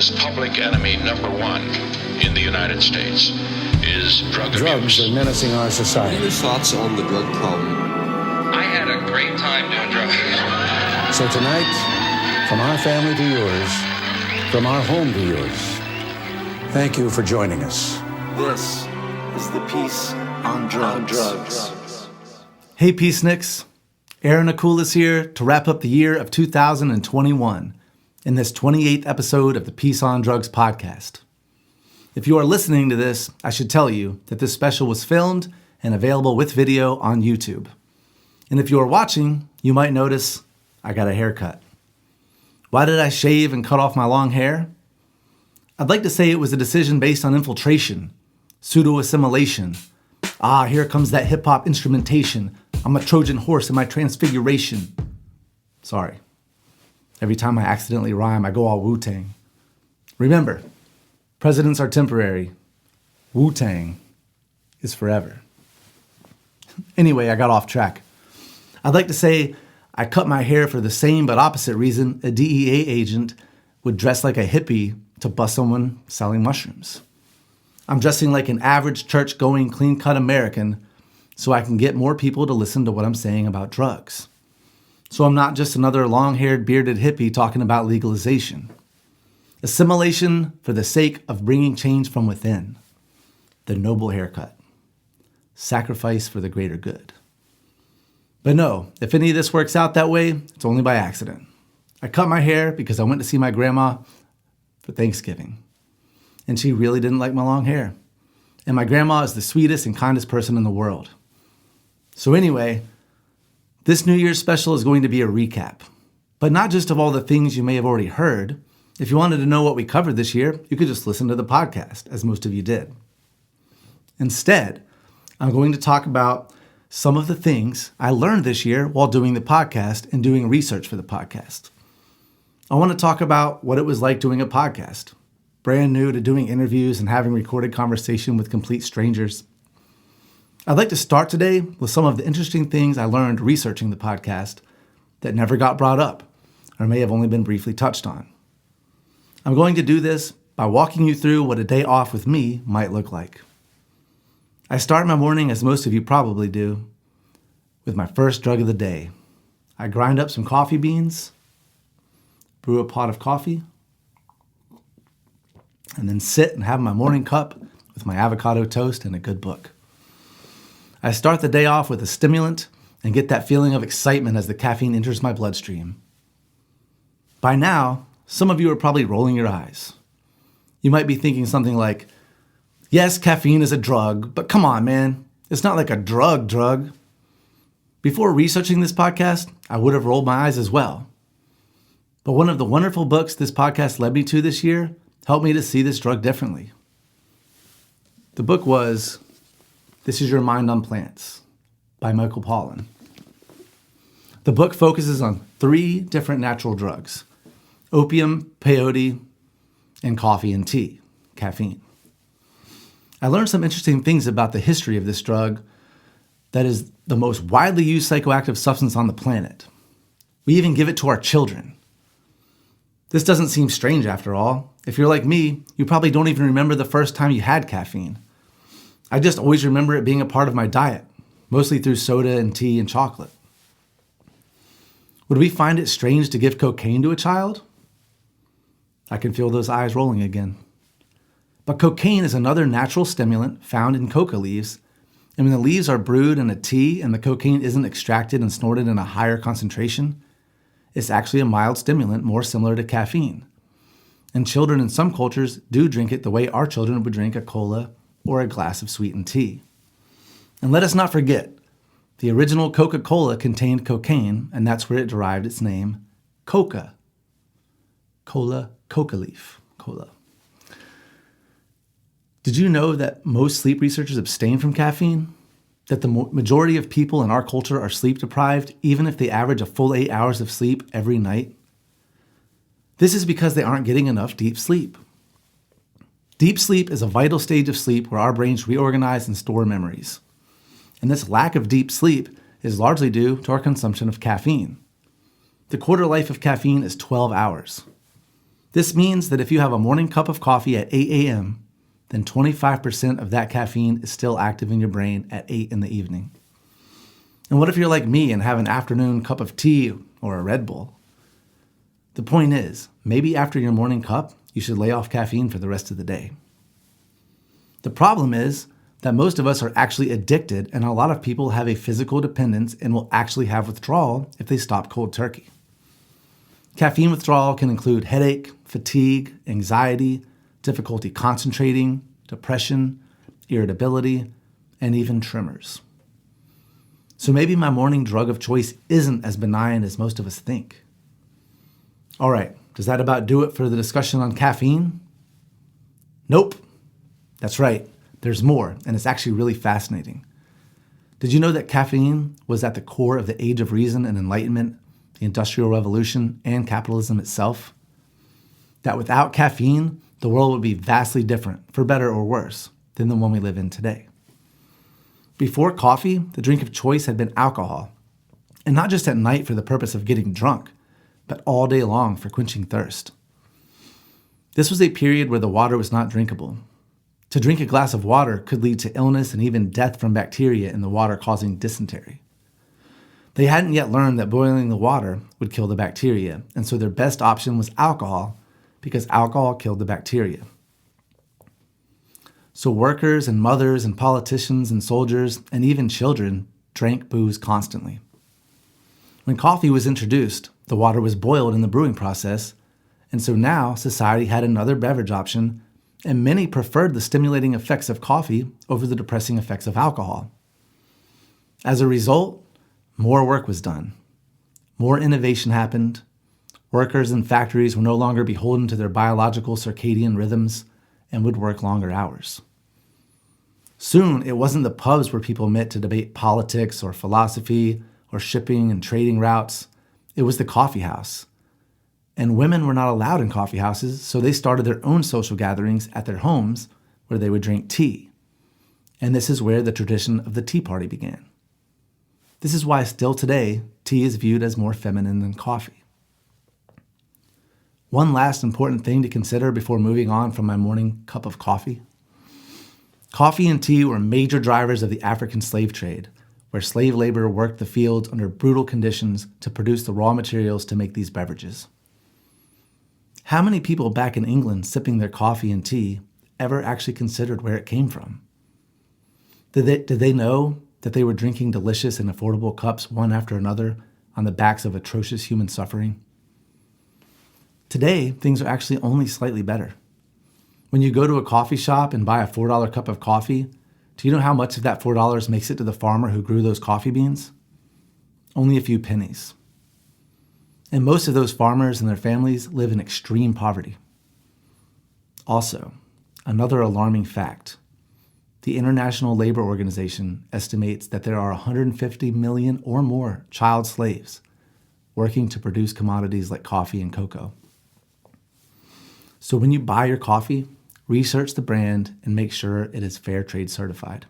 as public enemy number one in the United States is drug abuse. Drugs are menacing our society. What are your thoughts on the drug problem? I had a great time doing drugs. So tonight, from our family to yours, from our home to yours, thank you for joining us. This is the Peace on Drugs. Hey Peaceniks, Aaron Akulis here to wrap up the year of 2021 in this 28th episode of the Peace on Drugs podcast. If you are listening to this, I should tell you that this special was filmed and available with video on YouTube. And if you are watching, you might notice I got a haircut. Why did I shave and cut off my long hair? I'd like to say it was a decision based on infiltration, pseudo-assimilation. Here comes that hip-hop instrumentation. I'm a Trojan horse in my transfiguration. Sorry. Every time I accidentally rhyme, I go all Wu-Tang. Remember, presidents are temporary. Wu-Tang is forever. Anyway, I got off track. I'd like to say I cut my hair for the same but opposite reason a DEA agent would dress like a hippie to bust someone selling mushrooms. I'm dressing like an average church-going, clean-cut American so I can get more people to listen to what I'm saying about drugs. So I'm not just another long-haired, bearded hippie talking about legalization. Assimilation for the sake of bringing change from within. The noble haircut. Sacrifice for the greater good. But no, if any of this works out that way, it's only by accident. I cut my hair because I went to see my grandma for Thanksgiving. And she really didn't like my long hair. And my grandma is the sweetest and kindest person in the world. So anyway, this New Year's special is going to be a recap. But not just of all the things you may have already heard. If you wanted to know what we covered this year, you could just listen to the podcast, as most of you did. Instead, I'm going to talk about some of the things I learned this year while doing the podcast and doing research for the podcast. I want to talk about what it was like doing a podcast. Brand new to doing interviews and having recorded conversation with complete strangers. I'd like to start today with some of the interesting things I learned researching the podcast that never got brought up or may have only been briefly touched on. I'm going to do this by walking you through what a day off with me might look like. I start my morning, as most of you probably do, with my first drug of the day. I grind up some coffee beans, brew a pot of coffee, and then sit and have my morning cup with my avocado toast and a good book. I start the day off with a stimulant and get that feeling of excitement as the caffeine enters my bloodstream. By now, some of you are probably rolling your eyes. You might be thinking something like, yes, caffeine is a drug, but come on, man. It's not like a drug. Before researching this podcast, I would have rolled my eyes as well. But one of the wonderful books this podcast led me to this year helped me to see this drug differently. The book was This Is Your Mind on Plants by Michael Pollan. The book focuses on 3 different natural drugs: opium, peyote, and coffee and tea, caffeine. I learned some interesting things about the history of this drug that is the most widely used psychoactive substance on the planet. We even give it to our children. This doesn't seem strange after all. If you're like me, you probably don't even remember the first time you had caffeine. I just always remember it being a part of my diet, mostly through soda and tea and chocolate. Would we find it strange to give cocaine to a child? I can feel those eyes rolling again. But cocaine is another natural stimulant found in coca leaves, and when the leaves are brewed in a tea and the cocaine isn't extracted and snorted in a higher concentration, it's actually a mild stimulant more similar to caffeine. And children in some cultures do drink it the way our children would drink a cola or a glass of sweetened tea. And let us not forget, the original Coca-Cola contained cocaine, and that's where it derived its name, coca. Coca leaf, cola. Did you know that most sleep researchers abstain from caffeine? That the majority of people in our culture are sleep deprived, even if they average a full 8 hours of sleep every night? This is because they aren't getting enough deep sleep. Deep sleep is a vital stage of sleep where our brains reorganize and store memories. And this lack of deep sleep is largely due to our consumption of caffeine. The quarter life of caffeine is 12 hours. This means that if you have a morning cup of coffee at 8 a.m., then 25% of that caffeine is still active in your brain at 8 in the evening. And what if you're like me and have an afternoon cup of tea or a Red Bull? The point is, maybe after your morning cup, you should lay off caffeine for the rest of the day. The problem is that most of us are actually addicted, and a lot of people have a physical dependence and will actually have withdrawal if they stop cold turkey. Caffeine withdrawal can include headache, fatigue, anxiety, difficulty concentrating, depression, irritability, and even tremors. So maybe my morning drug of choice isn't as benign as most of us think. All right, does that about do it for the discussion on caffeine? Nope. That's right. There's more, and it's actually really fascinating. Did you know that caffeine was at the core of the Age of Reason and Enlightenment, the Industrial Revolution, and capitalism itself? That without caffeine, the world would be vastly different, for better or worse, than the one we live in today. Before coffee, the drink of choice had been alcohol, and not just at night for the purpose of getting drunk, but all day long for quenching thirst. This was a period where the water was not drinkable. To drink a glass of water could lead to illness and even death from bacteria in the water causing dysentery. They hadn't yet learned that boiling the water would kill the bacteria, and so their best option was alcohol because alcohol killed the bacteria. So workers and mothers and politicians and soldiers and even children drank booze constantly. When coffee was introduced, the water was boiled in the brewing process, and so now society had another beverage option, and many preferred the stimulating effects of coffee over the depressing effects of alcohol. As a result, more work was done. More innovation happened. Workers in factories were no longer beholden to their biological circadian rhythms and would work longer hours. Soon, it wasn't the pubs where people met to debate politics or philosophy or shipping and trading routes. It was the coffee house. And women were not allowed in coffee houses, so they started their own social gatherings at their homes where they would drink tea. And this is where the tradition of the tea party began. This is why still today, tea is viewed as more feminine than coffee. One last important thing to consider before moving on from my morning cup of coffee. Coffee and tea were major drivers of the African slave trade, where slave labor worked the fields under brutal conditions to produce the raw materials to make these beverages. How many people back in England sipping their coffee and tea ever actually considered where it came from? Did they know that they were drinking delicious and affordable cups one after another on the backs of atrocious human suffering? Today, things are actually only slightly better. When you go to a coffee shop and buy a $4 cup of coffee, do you know how much of that $4 makes it to the farmer who grew those coffee beans? Only a few pennies. And most of those farmers and their families live in extreme poverty. Also, another alarming fact. The International Labor Organization estimates that there are 150 million or more child slaves working to produce commodities like coffee and cocoa. So when you buy your coffee, research the brand and make sure it is fair trade certified.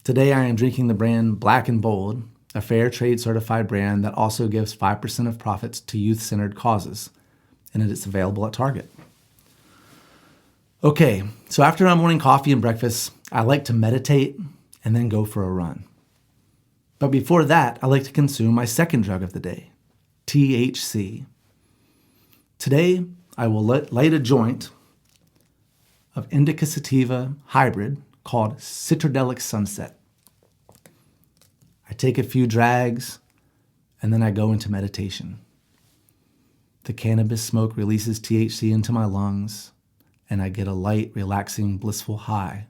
Today I am drinking the brand Black and Bold, a fair trade certified brand that also gives 5% of profits to youth-centered causes, and it is available at Target. Okay, so after my morning coffee and breakfast, I like to meditate and then go for a run. But before that, I like to consume my second drug of the day, THC. Today, I will light a joint of indica sativa hybrid called Citradelic Sunset. I take a few drags, and then I go into meditation. The cannabis smoke releases THC into my lungs, and I get a light, relaxing, blissful high,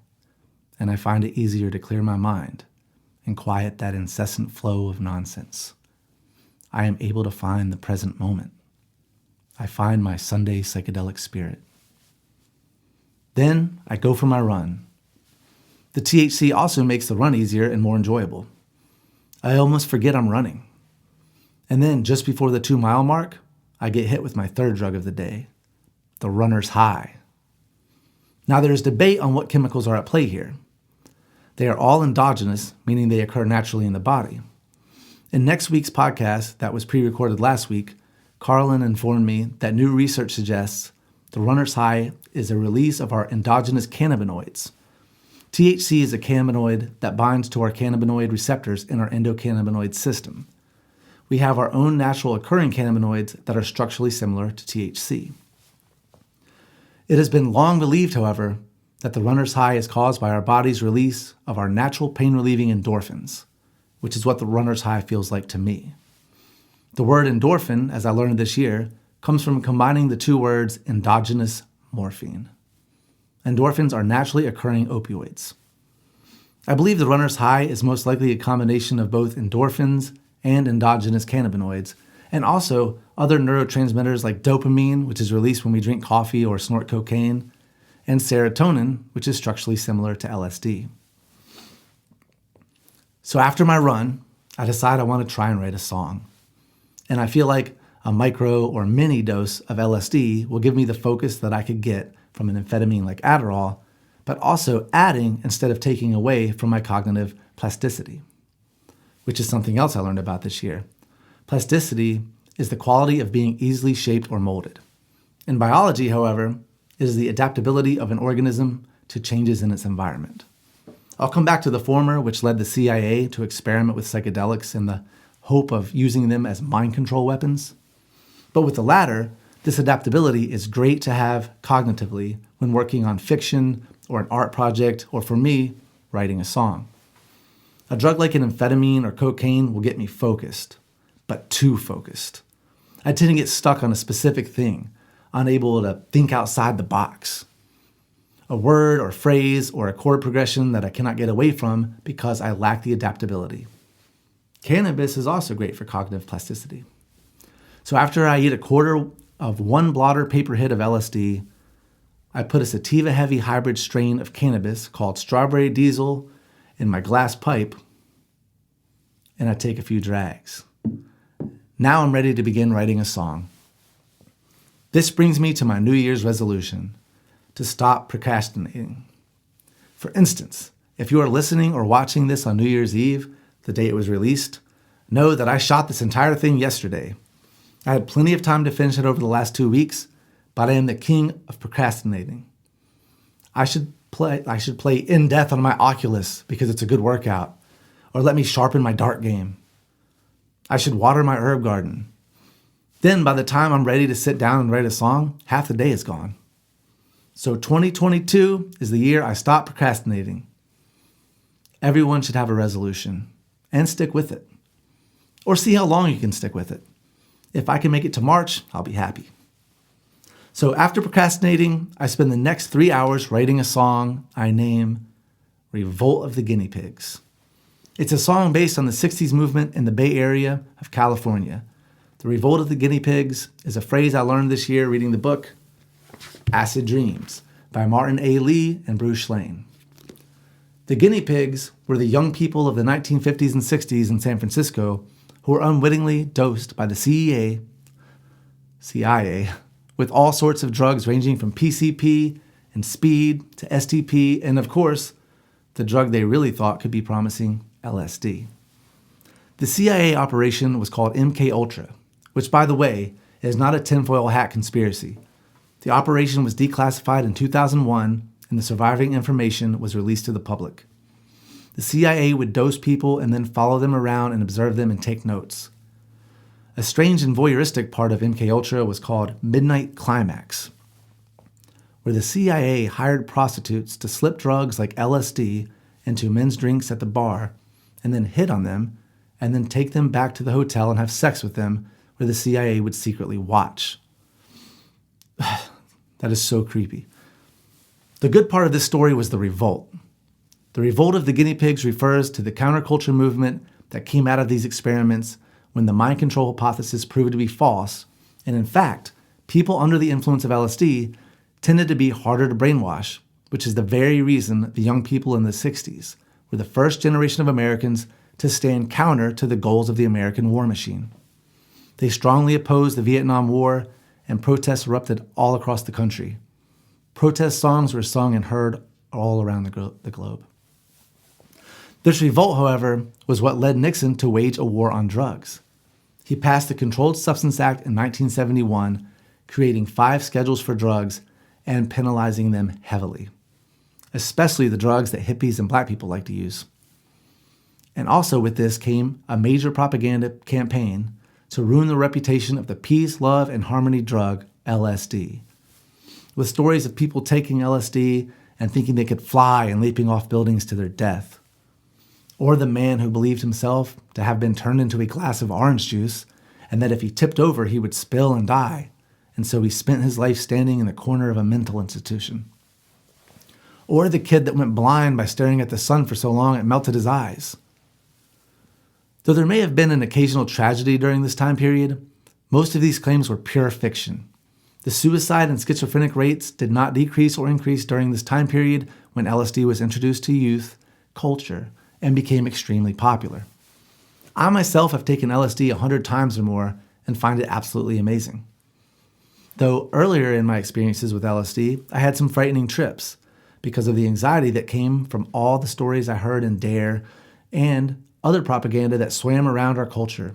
and I find it easier to clear my mind and quiet that incessant flow of nonsense. I am able to find the present moment. I find my Sunday psychedelic spirit. Then I go for my run. The THC also makes the run easier and more enjoyable. I almost forget I'm running. And then just before the 2-mile mark, I get hit with my third drug of the day, the runner's high. Now there is debate on what chemicals are at play here. They are all endogenous, meaning they occur naturally in the body. In next week's podcast, that was pre-recorded last week, Carlin informed me that new research suggests the runner's high is a release of our endogenous cannabinoids. THC is a cannabinoid that binds to our cannabinoid receptors in our endocannabinoid system. We have our own natural occurring cannabinoids that are structurally similar to THC. It has been long believed, however, that the runner's high is caused by our body's release of our natural pain-relieving endorphins, which is what the runner's high feels like to me. The word endorphin, as I learned this year, comes from combining the two words endogenous morphine. Endorphins are naturally occurring opioids. I believe the runner's high is most likely a combination of both endorphins and endogenous cannabinoids, and also other neurotransmitters like dopamine, which is released when we drink coffee or snort cocaine, and serotonin, which is structurally similar to LSD. So after my run, I decide I want to try and write a song. And I feel like a micro or mini dose of LSD will give me the focus that I could get from an amphetamine like Adderall, but also adding instead of taking away from my cognitive plasticity, which is something else I learned about this year. Plasticity is the quality of being easily shaped or molded. In biology, however, it is the adaptability of an organism to changes in its environment. I'll come back to the former, which led the CIA to experiment with psychedelics in the hope of using them as mind control weapons. But with the latter, this adaptability is great to have cognitively when working on fiction or an art project, or for me, writing a song. A drug like an amphetamine or cocaine will get me focused, but too focused. I tend to get stuck on a specific thing, unable to think outside the box. A word or phrase or a chord progression that I cannot get away from because I lack the adaptability. Cannabis is also great for cognitive plasticity. So after I eat a quarter of one blotter paper hit of LSD, I put a sativa-heavy hybrid strain of cannabis called Strawberry Diesel in my glass pipe, and I take a few drags. Now I'm ready to begin writing a song. This brings me to my New Year's resolution, to stop procrastinating. For instance, if you are listening or watching this on New Year's Eve, the day it was released, know that I shot this entire thing yesterday. I had plenty of time to finish it over the last 2 weeks, but I am the king of procrastinating. I should play In Death on my Oculus because it's a good workout, or let me sharpen my dart game. I should water my herb garden. Then by the time I'm ready to sit down and write a song, half the day is gone. So 2022 is the year I stop procrastinating. Everyone should have a resolution and stick with it. Or see how long you can stick with it. If I can make it to March, I'll be happy. So after procrastinating, I spend the next 3 hours writing a song I name Revolt of the Guinea Pigs. It's a song based on the 60s movement in the Bay Area of California. The Revolt of the Guinea Pigs is a phrase I learned this year reading the book Acid Dreams by Martin A. Lee and Bruce Schlain. The guinea pigs were the young people of the 1950s and 60s in San Francisco who were unwittingly dosed by the CIA with all sorts of drugs ranging from PCP and speed to STP and, of course, the drug they really thought could be promising, LSD. The CIA operation was called MK-Ultra, which, by the way, is not a tinfoil hat conspiracy. The operation was declassified in 2001, and the surviving information was released to the public. The CIA would dose people and then follow them around and observe them and take notes. A strange and voyeuristic part of MK-Ultra was called Midnight Climax, where the CIA hired prostitutes to slip drugs like LSD into men's drinks at the bar and then hit on them and then take them back to the hotel and have sex with them, where the CIA would secretly watch. That is so creepy. The good part of this story was the revolt. The revolt of the guinea pigs refers to the counterculture movement that came out of these experiments when the mind control hypothesis proved to be false, and in fact, people under the influence of LSD tended to be harder to brainwash, which is the very reason the young people in the 60s were the first generation of Americans to stand counter to the goals of the American war machine. They strongly opposed the Vietnam War, and protests erupted all across the country. Protest songs were sung and heard all around the globe. This revolt, however, was what led Nixon to wage a war on drugs. He passed the Controlled Substance Act in 1971, creating 5 schedules for drugs and penalizing them heavily, especially the drugs that hippies and black people like to use. And also with this came a major propaganda campaign to ruin the reputation of the peace, love, and harmony drug, LSD, with stories of people taking LSD and thinking they could fly and leaping off buildings to their death. Or the man who believed himself to have been turned into a glass of orange juice and that if he tipped over, he would spill and die. And so he spent his life standing in the corner of a mental institution. Or the kid that went blind by staring at the sun for so long it melted his eyes. Though there may have been an occasional tragedy during this time period, most of these claims were pure fiction. The suicide and schizophrenic rates did not decrease or increase during this time period when LSD was introduced to youth culture and became extremely popular. I myself have taken LSD 100 times or more and find it absolutely amazing. Though earlier in my experiences with LSD, I had some frightening trips because of the anxiety that came from all the stories I heard in Dare and other propaganda that swam around our culture.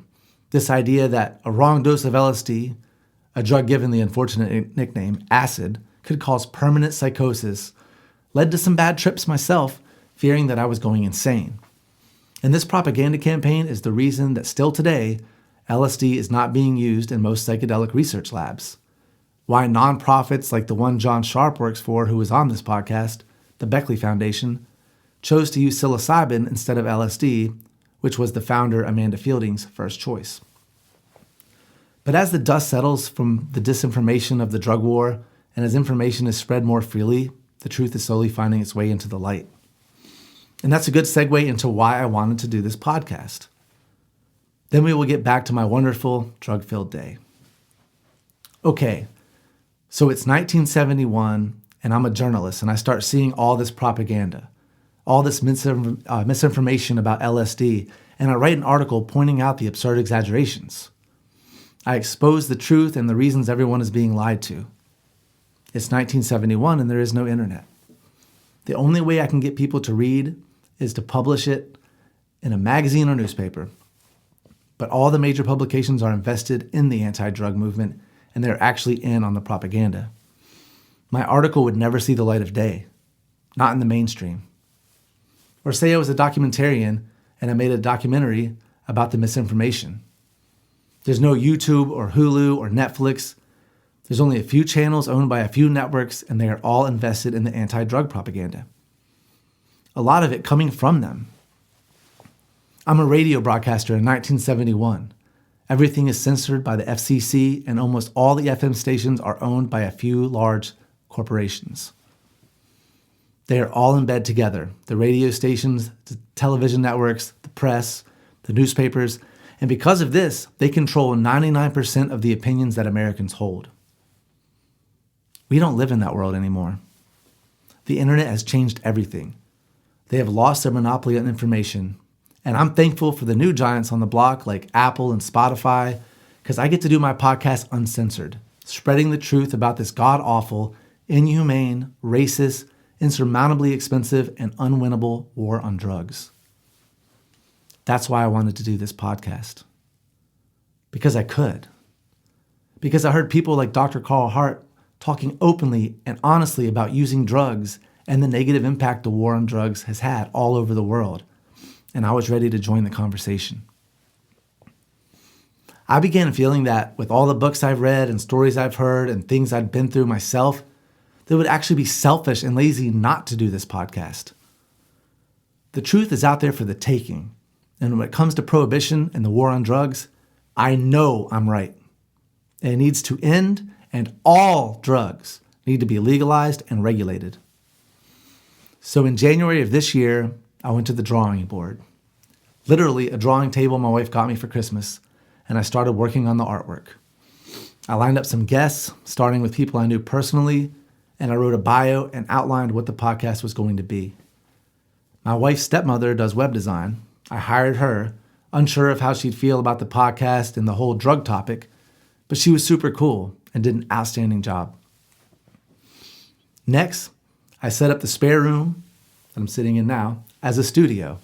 This idea that a wrong dose of LSD, a drug given the unfortunate nickname acid, could cause permanent psychosis, led to some bad trips myself, fearing that I was going insane. And this propaganda campaign is the reason that still today, LSD is not being used in most psychedelic research labs. Why nonprofits like the one John Sharp works for, who was on this podcast, the Beckley Foundation, chose to use psilocybin instead of LSD, which was the founder Amanda Fielding's first choice. But as the dust settles from the disinformation of the drug war, and as information is spread more freely, the truth is slowly finding its way into the light. And that's a good segue into why I wanted to do this podcast. Then we will get back to my wonderful drug-filled day. Okay, so it's 1971, and I'm a journalist, and I start seeing all this propaganda, all this misinformation about LSD, and I write an article pointing out the absurd exaggerations. I expose the truth and the reasons everyone is being lied to. It's 1971 and there is no internet. The only way I can get people to read is to publish it in a magazine or newspaper. But all the major publications are invested in the anti-drug movement and they're actually in on the propaganda. My article would never see the light of day, not in the mainstream. Or say I was a documentarian and I made a documentary about the misinformation. There's no YouTube or Hulu or Netflix. There's only a few channels owned by a few networks, and they are all invested in the anti-drug propaganda. A lot of it coming from them. I'm a radio broadcaster in 1971. Everything is censored by the FCC, and almost all the FM stations are owned by a few large corporations. They are all in bed together. The radio stations, the television networks, the press, the newspapers, and because of this, they control 99% of the opinions that Americans hold. We don't live in that world anymore. The internet has changed everything. They have lost their monopoly on information. And I'm thankful for the new giants on the block like Apple and Spotify, because I get to do my podcast uncensored, spreading the truth about this god-awful, inhumane, racist, insurmountably expensive, and unwinnable war on drugs. That's why I wanted to do this podcast. Because I could. Because I heard people like Dr. Carl Hart talking openly and honestly about using drugs and the negative impact the war on drugs has had all over the world. And I was ready to join the conversation. I began feeling that with all the books I've read and stories I've heard and things I'd been through myself, that it would actually be selfish and lazy not to do this podcast. The truth is out there for the taking. And when it comes to prohibition and the war on drugs, I know I'm right. It needs to end, and all drugs need to be legalized and regulated. So in January of this year, I went to the drawing board. Literally a drawing table my wife got me for Christmas, and I started working on the artwork. I lined up some guests, starting with people I knew personally, and I wrote a bio and outlined what the podcast was going to be. My wife's stepmother does web design. I hired her, unsure of how she'd feel about the podcast and the whole drug topic, but she was super cool and did an outstanding job. Next, I set up the spare room that I'm sitting in now as a studio.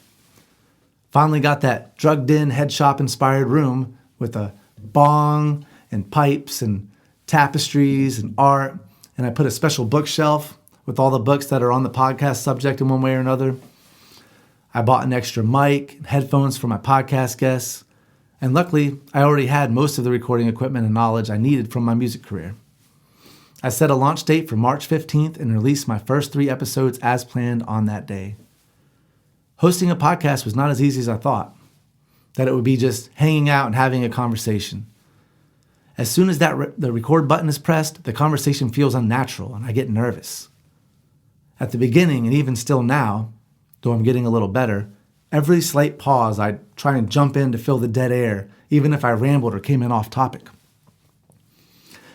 Finally got that drugged-in head shop-inspired room with a bong and pipes and tapestries and art. And I put a special bookshelf with all the books that are on the podcast subject in one way or another. I bought an extra mic and headphones for my podcast guests. And luckily, I already had most of the recording equipment and knowledge I needed from my music career. I set a launch date for March 15th and released my first 3 episodes as planned on that day. Hosting a podcast was not as easy as I thought, that it would be just hanging out and having a conversation. As soon as the record button is pressed, the conversation feels unnatural and I get nervous. At the beginning, and even still now, though I'm getting a little better, every slight pause I'd try and jump in to fill the dead air, even if I rambled or came in off topic.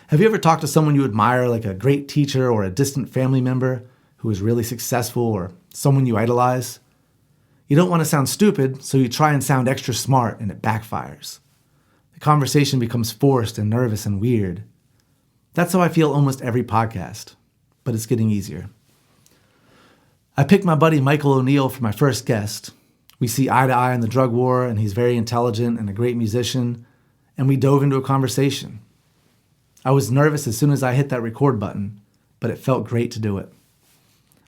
Have you ever talked to someone you admire, like a great teacher or a distant family member who is really successful, or someone you idolize? You don't want to sound stupid, so you try and sound extra smart, and it backfires. The conversation becomes forced and nervous and weird. That's how I feel almost every podcast, but it's getting easier. I picked my buddy Michael O'Neill for my first guest. We see eye to eye on the drug war, and he's very intelligent and a great musician, and we dove into a conversation. I was nervous as soon as I hit that record button, but it felt great to do it.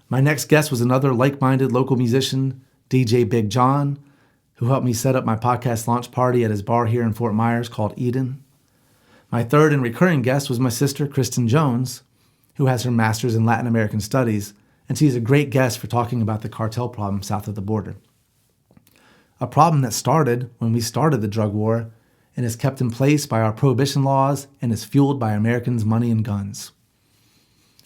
My next guest was another like-minded local musician, DJ Big John, who helped me set up my podcast launch party at his bar here in Fort Myers called Eden. My third and recurring guest was my sister, Kristen Jones, who has her master's in Latin American Studies, and she's a great guest for talking about the cartel problem south of the border. A problem that started when we started the drug war and is kept in place by our prohibition laws and is fueled by Americans' money and guns.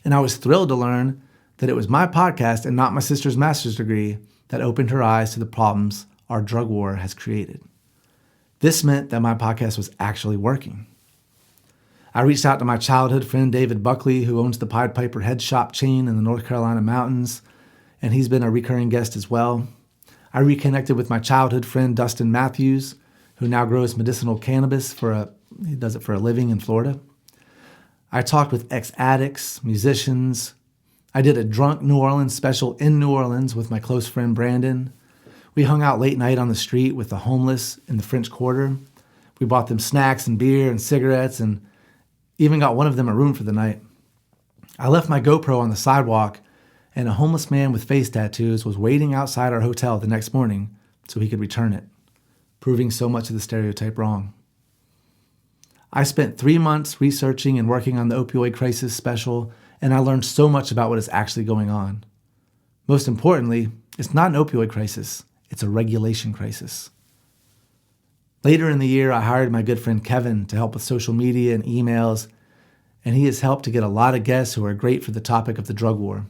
And I was thrilled to learn that it was my podcast and not my sister's master's degree that opened her eyes to the problems our drug war has created. This meant that my podcast was actually working. I reached out to my childhood friend David Buckley, who owns the Pied Piper Head Shop chain in the North Carolina mountains, and he's been a recurring guest as well. I reconnected with my childhood friend Dustin Matthews, who now grows medicinal cannabis he does it for a living in Florida. I talked with ex-addicts, musicians. I did a drunk New Orleans special in New Orleans with my close friend Brandon. We hung out late night on the street with the homeless in the French Quarter. We bought them snacks and beer and cigarettes and even got one of them a room for the night. I left my GoPro on the sidewalk, and a homeless man with face tattoos was waiting outside our hotel the next morning so he could return it, proving so much of the stereotype wrong. I spent 3 months researching and working on the opioid crisis special, and I learned so much about what is actually going on. Most importantly, it's not an opioid crisis, it's a regulation crisis. Later in the year, I hired my good friend Kevin to help with social media and emails, and he has helped to get a lot of guests who are great for the topic of the drug war.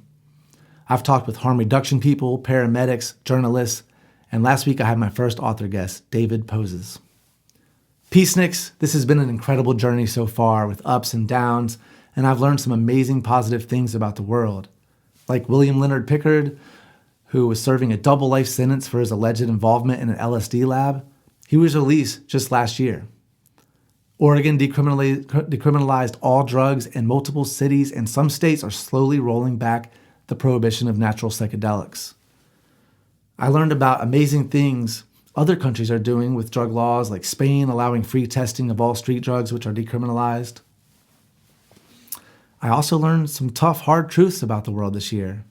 I've talked with harm reduction people, paramedics, journalists, and last week I had my first author guest, David Poses. Peaceniks, this has been an incredible journey so far with ups and downs, and I've learned some amazing positive things about the world. Like William Leonard Pickard, who was serving a double life sentence for his alleged involvement in an LSD lab. He was released just last year. Oregon decriminalized all drugs, and multiple cities and some states are slowly rolling back the prohibition of natural psychedelics. I learned about amazing things other countries are doing with drug laws, like Spain allowing free testing of all street drugs, which are decriminalized. I also learned some tough, hard truths about the world this year.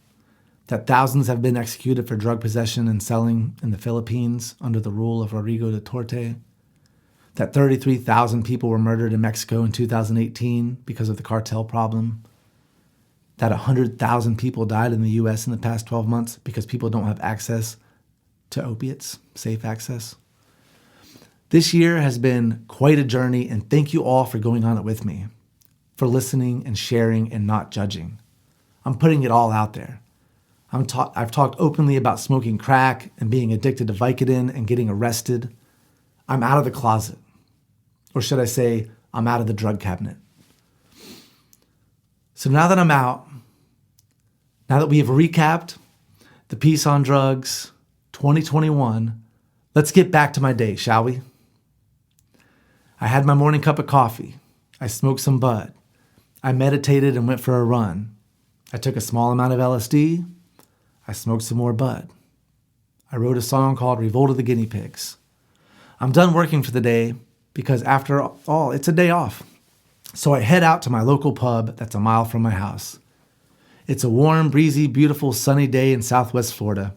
That thousands have been executed for drug possession and selling in the Philippines under the rule of Rodrigo Duterte. That 33,000 people were murdered in Mexico in 2018 because of the cartel problem. That 100,000 people died in the U.S. in the past 12 months because people don't have access to opiates, safe access. This year has been quite a journey, and thank you all for going on it with me, for listening and sharing and not judging. I'm putting it all out there. I've talked openly about smoking crack and being addicted to Vicodin and getting arrested. I'm out of the closet. Or should I say, I'm out of the drug cabinet. So now that I'm out, now that we have recapped the Peace on Drugs 2021, let's get back to my day, shall we? I had my morning cup of coffee. I smoked some bud. I meditated and went for a run. I took a small amount of LSD. I smoked some more bud. I wrote a song called Revolt of the Guinea Pigs. I'm done working for the day, because after all, it's a day off. So I head out to my local pub that's a mile from my house. It's a warm, breezy, beautiful, sunny day in Southwest Florida.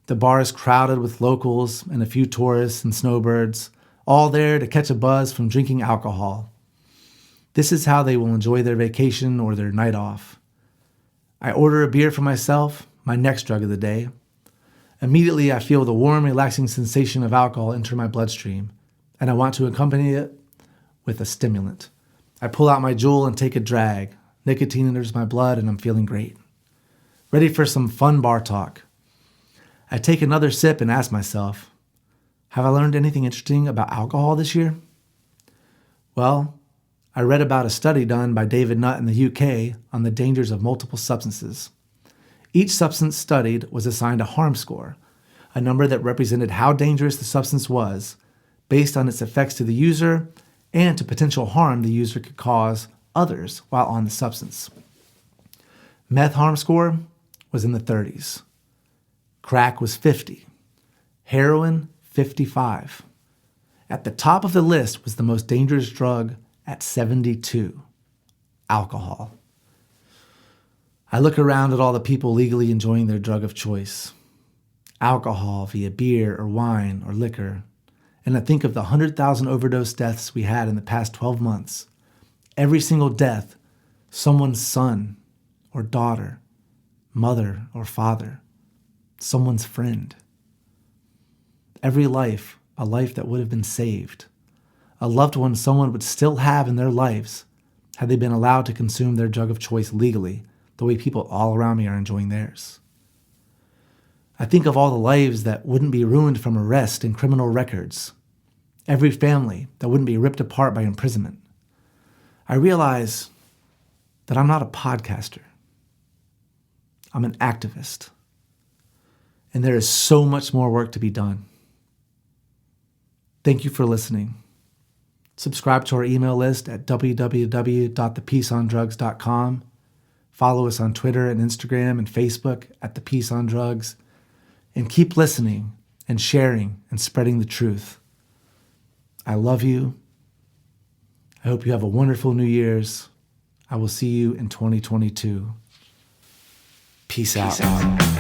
The bar is crowded with locals and a few tourists and snowbirds, all there to catch a buzz from drinking alcohol. This is how they will enjoy their vacation or their night off. I order a beer for myself, my next drug of the day. Immediately, I feel the warm, relaxing sensation of alcohol enter my bloodstream, and I want to accompany it with a stimulant. I pull out my Juul and take a drag. Nicotine enters my blood, and I'm feeling great. Ready for some fun bar talk. I take another sip and ask myself, have I learned anything interesting about alcohol this year? Well, I read about a study done by David Nutt in the UK on the dangers of multiple substances. Each substance studied was assigned a harm score, a number that represented how dangerous the substance was based on its effects to the user and to potential harm the user could cause others while on the substance. Meth harm score was in the 30s. Crack was 50. Heroin, 55. At the top of the list was the most dangerous drug at 72, alcohol. I look around at all the people legally enjoying their drug of choice, alcohol via beer or wine or liquor, and I think of the 100,000 overdose deaths we had in the past 12 months. Every single death, someone's son or daughter, mother or father, someone's friend. Every life, a life that would have been saved. A loved one someone would still have in their lives had they been allowed to consume their drug of choice legally, the way people all around me are enjoying theirs. I think of all the lives that wouldn't be ruined from arrest and criminal records. Every family that wouldn't be ripped apart by imprisonment. I realize that I'm not a podcaster. I'm an activist. And there is so much more work to be done. Thank you for listening. Subscribe to our email list at www.thepeaceondrugs.com. Follow us on Twitter and Instagram and Facebook at The Peace on Drugs. And keep listening and sharing and spreading the truth. I love you. I hope you have a wonderful New Year's. I will see you in 2022. Peace out.